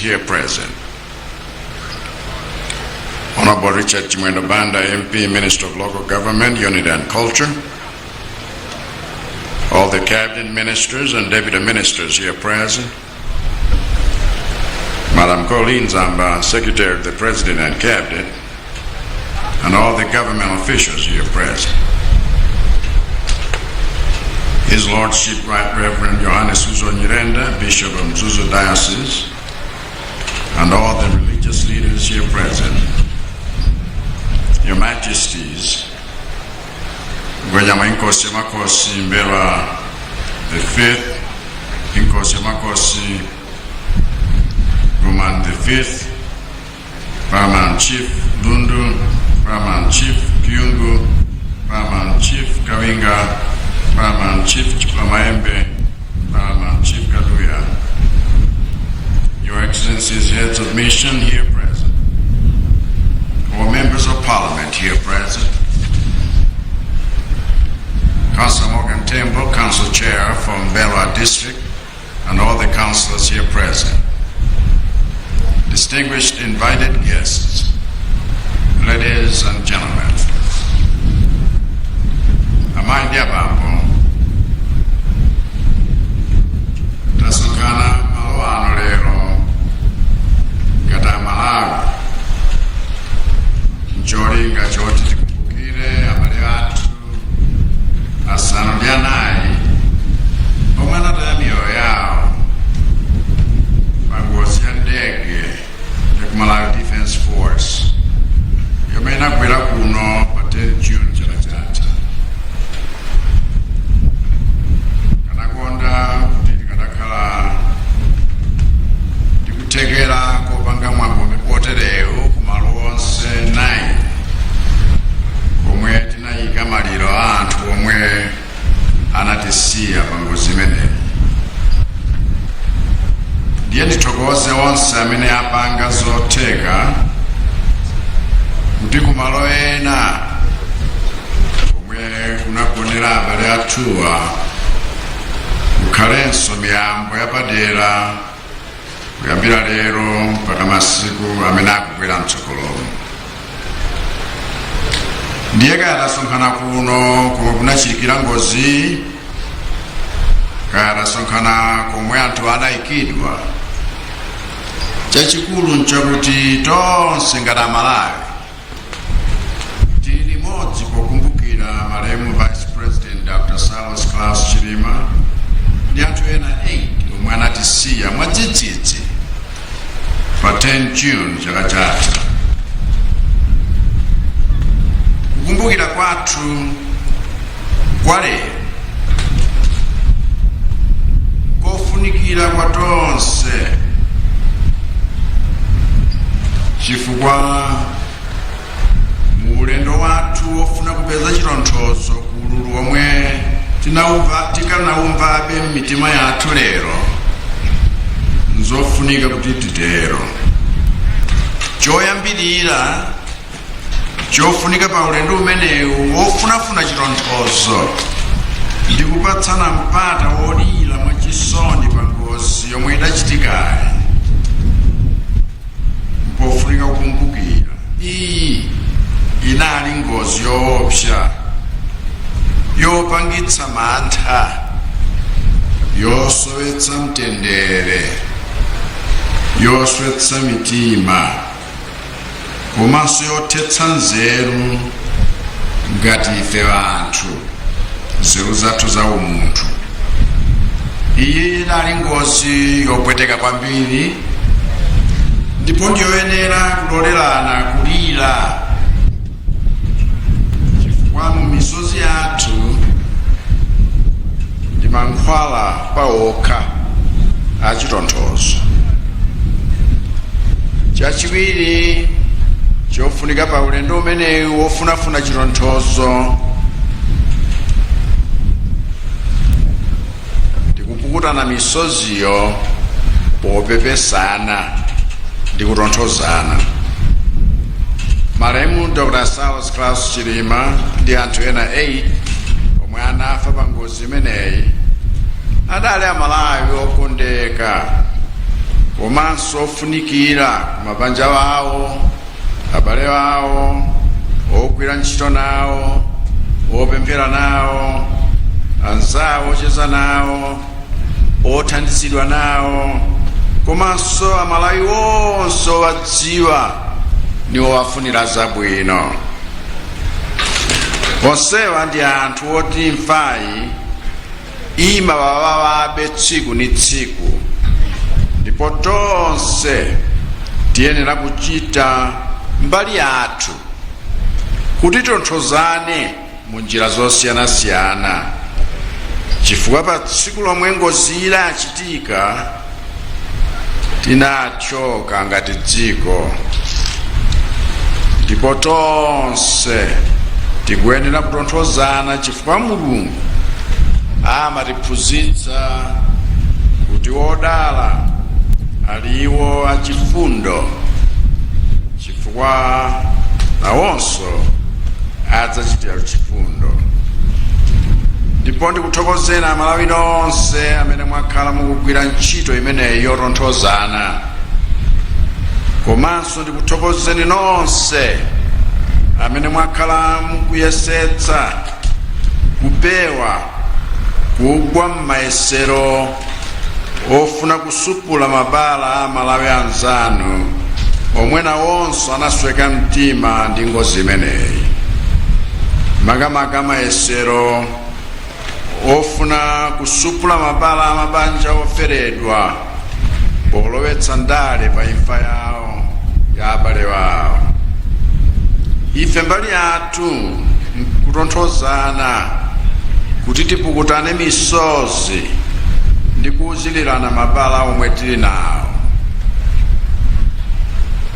here present. Honorable Richard Banda, MP, Minister of Local Government, Unity and Culture. All the cabinet ministers and deputy ministers here present. Madam Colleen Zamba, Secretary of the President and Cabinet, and all the government officials here present. His Lordship Right Reverend Johannes Suzo Nyirenda, Bishop of Mzuzu Diocese, and all the religious leaders here present. Your Majesties, Gwanyama Inkosi Makosi Mbera the Fifth, Inkosi Makosi Roman the Fifth, Paramount Chief Lundu, Paramount Chief Kyungu, Paramount Chief Kawinga, Paramount Chief Chipamaembe, Paramount Chief Kaduya, Your Excellencies, heads of mission here present, all members of Parliament here present, Councillor Morgan Temple, Council Chair from Belwa District, and all the councillors here present, distinguished invited guests, ladies and gentlemen. Amaindia Bambo, Tasukana Malwano Lero, Gata Malawi, Njori Ngachoti Tikumbukire, Amaliatu, Asano Dianai, Omana Damio Yao, Bangosi Andege, the Malawi Defense Force. You may not be like Uno, but 10 June. Tegera kopanga Mwambo mipoterero kumalonse 9 komwe tinayika maliro anthu omwe anatisiya pangozi imeneyi. Ndiye ndithokoze onse amene apanga zotheka kuti kumalo ena komwe kunagonera abale athuwa kukhalenso miyambo yapadera kuyambira lero mpaka masiku amene akubwera mtsogolomo. Ndiye kaya tasonkhana kuno komwe kunachitikira ngozi, kaya tasonkhana komwe anthu adayikidwa, chachikulu nchakuti tonse ngati Amalawi tili limodzi pokumbukira malemu Vice President Dr. Chilima ndi anthu ena 8 omwe anatisiya mwadzidzidzi pa 10 June chaka chatha. Kukumbukira kwathu kwa lero kofunikira kwa tonse, chifukwa mu ulendo wathu ofuna kupeza chitonthozo ku ululu omwe tikanawumvabe m'mitima yathu lero, nzofunika kuti titero. Choyambirira chofunika pa ulendo umenewu wofunafuna chitonthozo ndi kupatsana mpata wodira mwachisoni pa ngozi yomwe idachitikayi. Mpofunika kukumbukira iyi inali ngozi yoopsa, yopangitsa mantha, yosowetsa mtendere, yoswetsa mitima, komanso yothetsa nzeru ngati ife anthu, nzeru zathu za umunthu. Iyi inali ngozi yopweteka kwambiri, ndipo ndiyoyenera kulolerana kulira, chifukwa mu misozi yathu ndi mankhwala paokha achitonthozo. Chachiwiri chofunika pa ulendo umenewu wofunafuna chitonthozo ndi kupukutana misoziyo popepesana ndi kutonthozana. Malemu Dr. Chilima ndi anthu ena 8 omwe anafa pa ngozi imeneyi adali Amalawi okondeka komanso ofunikira mabanja wawo, abale wawo, ogwira ntchito nawo, opemphera nawo, anzawo ocheza nawo, othandizidwa nawo, komanso amalawi onse owadziwa ndi owafunira zabwino. Onsewa ndi anthu oti imfayi imawawabe tsiku ndi tsiku, ndipo tonse tiyenera kuchita mbali yathu kuti tonthozane mu njira zosiyanasiyana, chifukwa pa tsiku lomwe ngozi yachitika tinachoka ngati dziko, ndipo tonse tikuyenera kutonthozana chifukwa Mulungu amatiphunzitsa kuti odala aliwo achifundo, chifukwa nawonso adzachitira chifundo. Ndipo ndikuthokozeni amalawi nonse amene mwakhala mukugwira ntchito imeneyi yotonthozana, komanso ndikuthokozeni nonse amene mwakhala mukuyesetsa kupewa kugwa m'mayesero ofuna kusupula mabala a amalawi anzanu omwe nawonso anasweka mtima ndi ngozi imeneyi. Makamaka mayesero ofuna kusupula mabala a mabanja oferedwa polowetsa ndale pa imfa yawo ya abale wawo. Ife mbali yathu kutonthozana kuti tipukutane misozi ndi kuuzilirana mabala omwe tili nawo.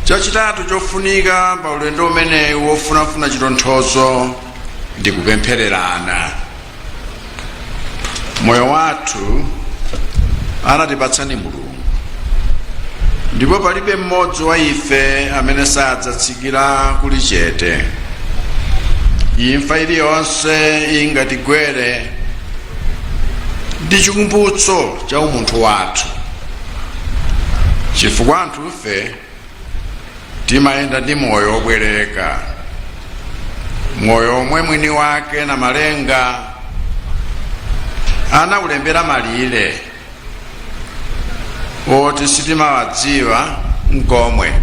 Chachitatu chofunika pa ulendo umenewu wofunafuna chitonthozo ndi kupemphererana. Moyo wathu anatipatsani Mulungu, ndipo palibe mmodzi wa ife amene sadzatsikira kuli chete. Imfa iliyonse ingatigwere ndi chikumbutso cha umunthu wathu, chifukwa anthufe timayenda ndi moyo obwereka, moyo omwe mwini wake na malenga anawulembera malire oti sitimawadziwa nkomwe.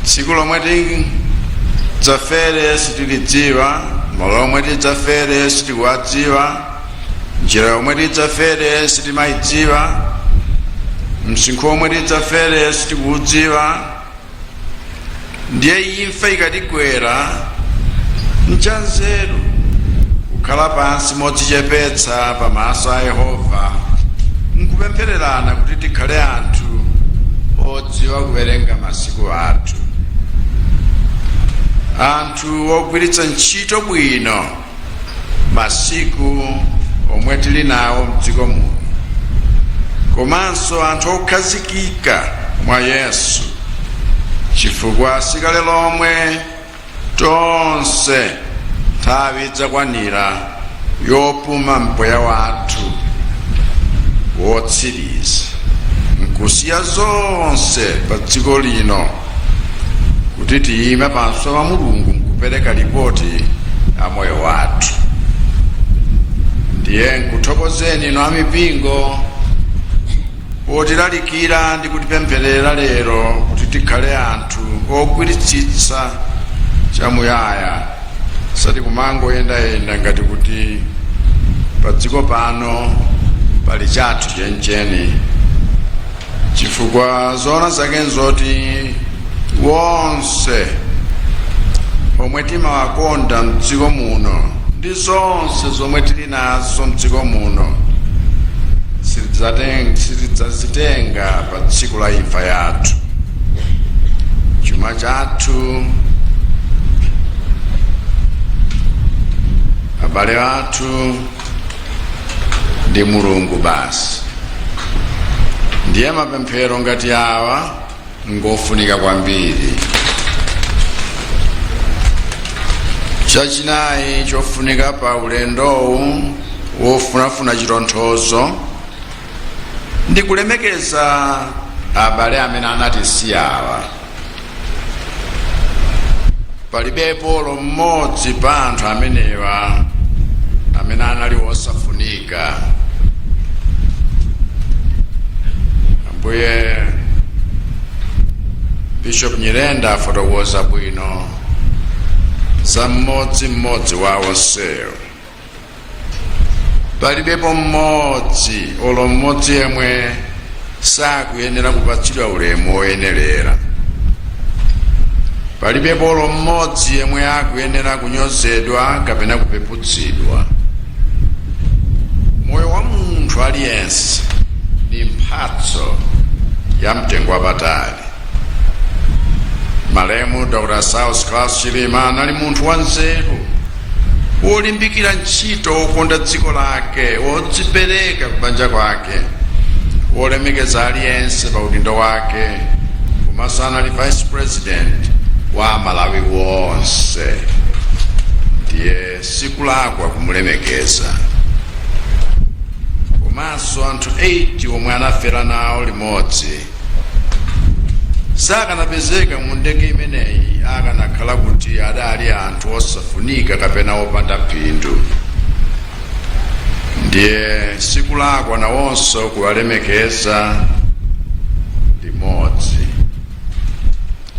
Tsiku lomwe tidzafere sitilidziwa, malo omwe tidzafere sitikuwadziwa, njira yomwe tidzafere sitimayidziwa, msinkhu omwe tidzafere sitikuudziwa. Ndiye imfa ikatigwera nchanzeru kukhala pansi modzichepetsa pamaso a Yehova, nkupemphererana kuti tikhale anthu odziwa kuwerenga masiku athu, anthu ogwiritsa ntchito bwino masiku omwe tili nawo mdziko muno, komanso anthu okhazikika mwa Yesu, chifukwa sikale lomwe tonse nthawi idzakwanira yopuma mpweya wathu wotsiriza, nkusiya zonse pa dziko lino kuti tiyime pamaso pa Mulungu nkupereka ripoti ya moyo wathu. Ndiye nkuthokozeni inu amipingo otilalikira ndi kutipempherera lero kuti tikhale anthu ogwiritsitsa chamuyaya, sati kumangoyendayenda ngati kuti pa dziko pano pali chathu chenicheni, chifukwa zoona zake nzoti wonse omwe timawakonda mdziko muno ndi zonse zomwe tili nazo mdziko muno sitidzazitenga pa tsiku la imfa yathu. Chuma chathu, abale athu ndi Mulungu basi. Ndiye mapemphero ngati awa ngofunika kwambiri. Chachinayi chofunika pa ulendowu wofunafuna chitonthozo ndikulemekeza abale amene anatisiya awa. Palibepo olo mmodzi pa anthu amenewa amene anali osafunika. Ambuye Bishop Nyirenda afotokoza bwino za mmodzi wa onsewo. Palibepo mmodzi olo mmodzi yemwe sakuyenera kupatsidwa ulemu woyenerera. Palibepo olo mmodzi yemwe akuyenera kunyozedwa kapena kupeputsidwa. Moyo wa munthu aliyense ni mphatso ya mtengo wapatali. Malemu Dr. Chilima anali munthu wanzeru, wolimbikira ntchito, wokonda dziko lake, wodzipereka kubanja kwake, wolemekeza aliyense pa udindo wake, komanso anali vice president wa Malawi wonse. Ndiye sikulakwa kumulemekeza. Komanso anthu 80 omwe anafera nawo limodzi sakanapezeka mu ndege imeneyi akanakhala kuti adali anthu osafunika kapena opanda phindu. Ndiye sikulakwa nawonso kuwalemekeza limodzi.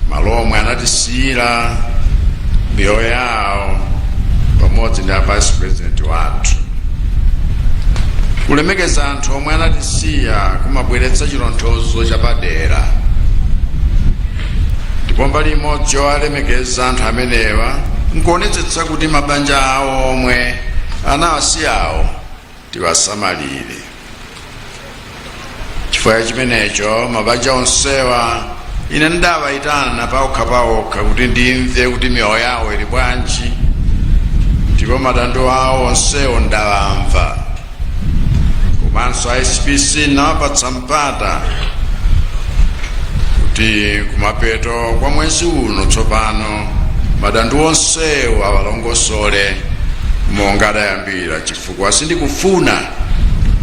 Malo omwe anatisiyira miyoyo yawo pamodzi ndi vice president wathu. Kulemekeza anthu omwe anatisiya kumabweretsa chilonthozo chapadera. Ndipo mbali imodzi yowalemekeza anthu amenewa nkuonetsetsa kuti mabanja awo omwe anawasiyawo tiwasamalire. Chifukwa chimenecho mabanja onsewa ine ndawayitana paokha kuti ndimve kuti miyoyo yawo ili bwanji, ndipo madandaulo awo onsewo ndawamva. Komanso ICPC nawapatsa mpata kuti kumapeto kwa mwezi uno tsopano madandaulo onsewo awalongosole monga adayambira, chifukwa sindikufuna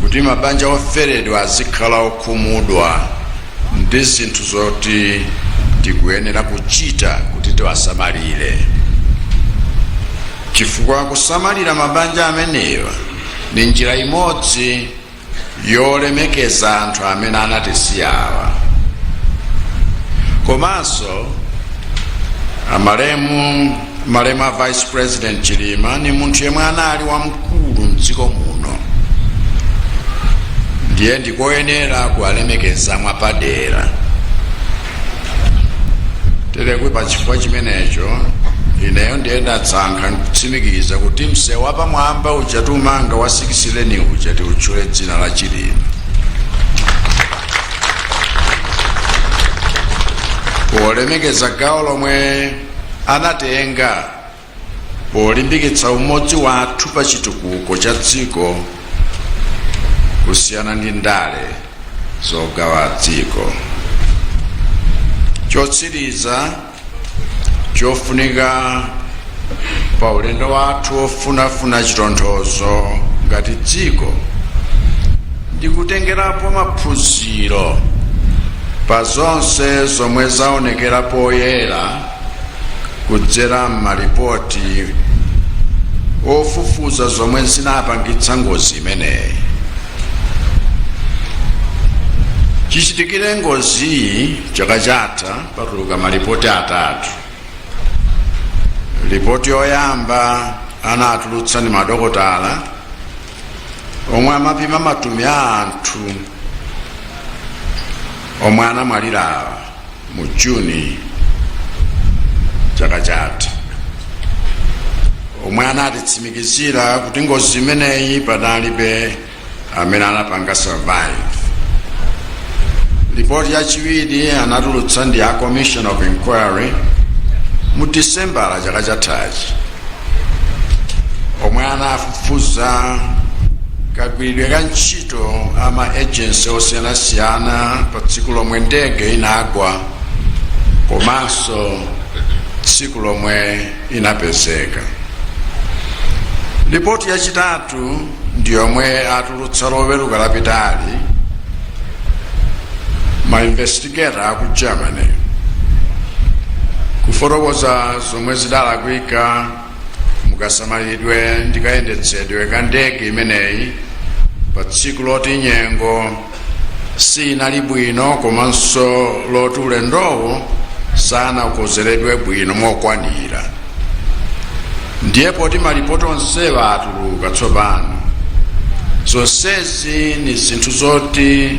kuti mabanja oferedwa azikhala okhumudwa ndi zinthu zoti tikuyenera kuchita kuti tiwasamalire. Chifukwa kusamalira mabanja amenewa ni njira imodzi yolemekeza anthu amene anatisiyawa. Komanso malemu a vice president Chilima ni munthu yemwe anali wamkulu mdziko muno. Ndiye ndikoyenera kuwalemekeza mwapadera. Terekwe pa chifukwa chimenecho ineyo ndiye ndasankha kutsimikiza kuti msewu wapamwamba uchatumanga wa 6 lane uja tiutchule dzina la Chilima. Polemekeza gawo lomwe anatenga polimbikitsa umodzi wathu pa chitukuko cha dziko kusiyana ndi ndale zogawa dziko. Chotsiriza chofunika pa ulendo wathu ofunafuna chitonthozo ngati dziko ndikutengerapo maphunziro pa zonse zomwe zaonekera poyera kudzera m'malipoti ofufuza zomwe zinapangitsa ngozi imeneyi. Chichitikire ngozi chaka chatha patuluka malipoti atatu. Ripoti yoyamba anatulutsa ni madokotala omwe amapima matumi a anthu omwe anamwalira mu Juni chaka chatha, omwe anatitsimikizira kuti ngozi imeneyi panalibe amene anapanga survive. Ripoti yachiwiri anatulutsa ndi a Commission of Inquiry mu December chaka chathachi, omwe anafufuza kagwiridwe ka ntchito ama agency osiyanasiyana pa tsiku lomwe ndege inagwa komanso tsiku lomwe inapezeka. Ripoti yachitatu ndi yomwe atulutsa loweruka lapitali investigator aku Germany kufotokoza zomwe zidalakwika mukasamalidwe ndi kayendetsedwe ka ndege imeneyi pa tsiku loti nyengo sinali bwino komanso loti ulendowo sanakonzeredwe bwino mokwanira. Ndiye poti malipoti onsewa atuluka tsopano. Zonsezi ni zinthu zoti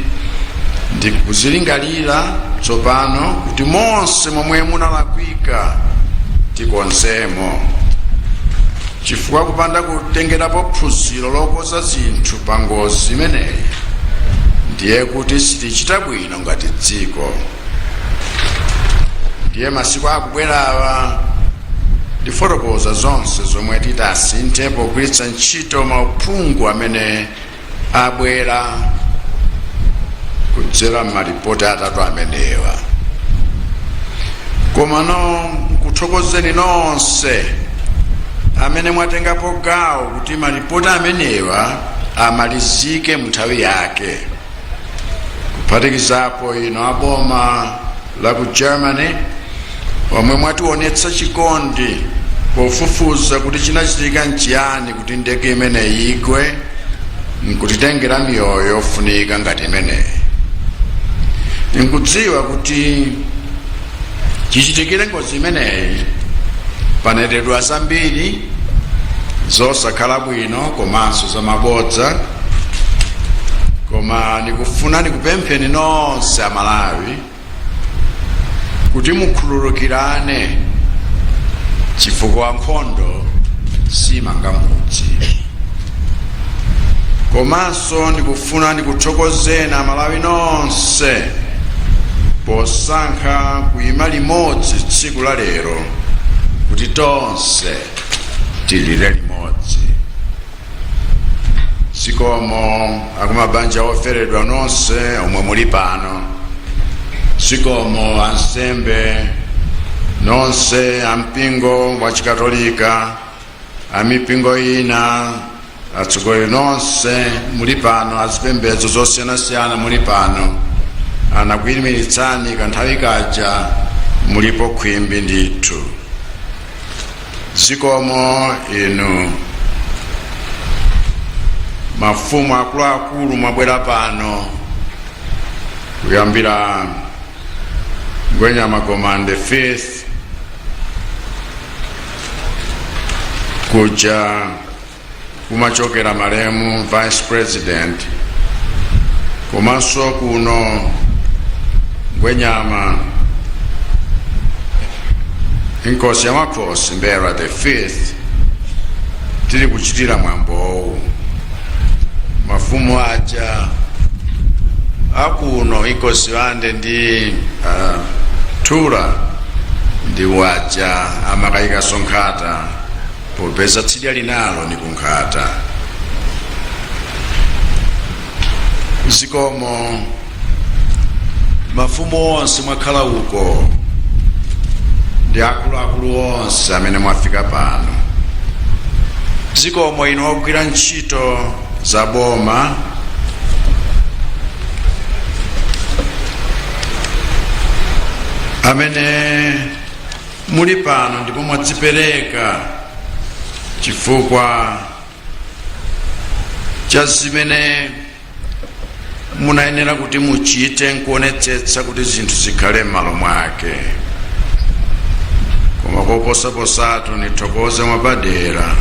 ndikuzilingalira tsopano kuti monse momwe munalakwika tikonzemo, chifukwa kupanda kutengerapo phunziro lokoza zinthu pa ngozi imeneyi ndiye kuti sitichita bwino ngati dziko. Ndiye masiku akubwerawa ndifotokoza zonse zomwe titasinthe pogwiritsa ntchito mauphungu amene abwera kudzera malipoti atatu amenewa. Komano kuthokozeni nonse amene mwatengapo gawo kuti malipoti amenewa amalizike munthawi yake, kuphatikizapo ino aboma la ku Germany omwe mwationetsa chikondi pofufuza kuti chinachitika nchiyani kuti ndege imeneyi igwe nkutitengera miyoyo yofunika ngati imeneyi. Nkudziwa kuti chichitikire ngozi imeneyi panetedwa zambiri zosakhala bwino komanso zamabodza, koma nikufuna nikupempheni nonse Amalawi kuti mukhululukirane chifukwa nkhondo simanga mudzi. Komanso ndikufuna ndikuthokozeni Amalawi nonse posankha kuyima limodzi tsiku la lero kuti tonse tilire limodzi. Zikomo akumabanja oferedwa nonse omwe muli pano, zikomo ansembe nonse ampingo wa Chikatolika, amipingo ina, atsogoleri nonse muli pano, azipembedzo zosiyanasiyana muli pano, anakuyimiritsani kanthawi kaja mulipo khwimbi ndithu. Zikomo inu mafumu akuluakulu mwabwera pano, kuyambira Gwenya Magomande Faith kuja kumachokera malemu Vice President, komanso kuno Gwenyama inkosi ya makhosi Mbera the Fifth tili kuchitira mwambowu. Mafumu aja akuno inkosi wande ndi Tura ndi waja amakayika sonkhata popeza tsidya linalo ni kunkhata. Zikomo mafumu onse mwakhala uko ndi akuluakulu onse amene mwafika pano. Zikomo ino ogwira ntchito za boma, amene muli pano ndipo mwadzipereka chifukwa cha zimene munayenera kuti muchite nkuonetsetsa kuti zinthu zikhale m'malo mwake. Koma koposaposatu nithokoze mwapadera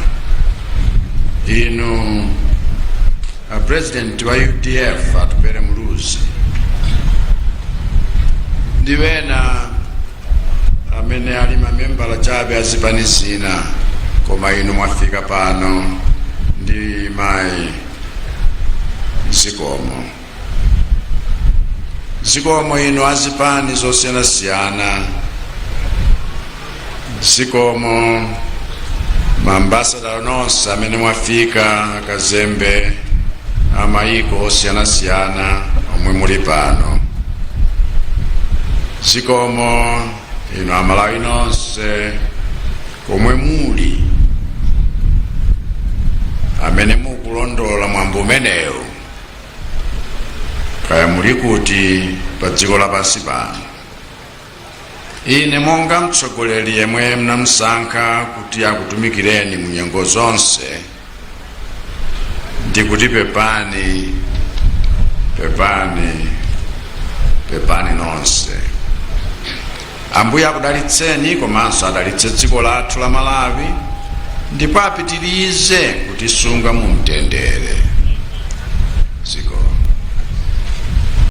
inu President wa UDF atupere muluzi ndiwena amene ali mamembala chabe azipanisina, koma inu mwafika pano ndi mayi. Zikomo. Zikomo inu azipani zosiyanasiyana. Zikomo maambasada nonse amene mwafika, akazembe amayiko osiyanasiyana omwe muli pano. Zikomo inu Amalawi nonse komwe muli amene mukulondola mwambo umenewu, kaya muli kuti pa dziko lapansi pano. Ine monga mtsogoleri yemwe mnamsankha kuti akutumikireni mu nyengo zonse, ndikuti pepani nonse. Ambuye akudalitseni komanso adalitse dziko lathu la Malawi ndipo apitirize kutisunga mu mtendere. Ziko.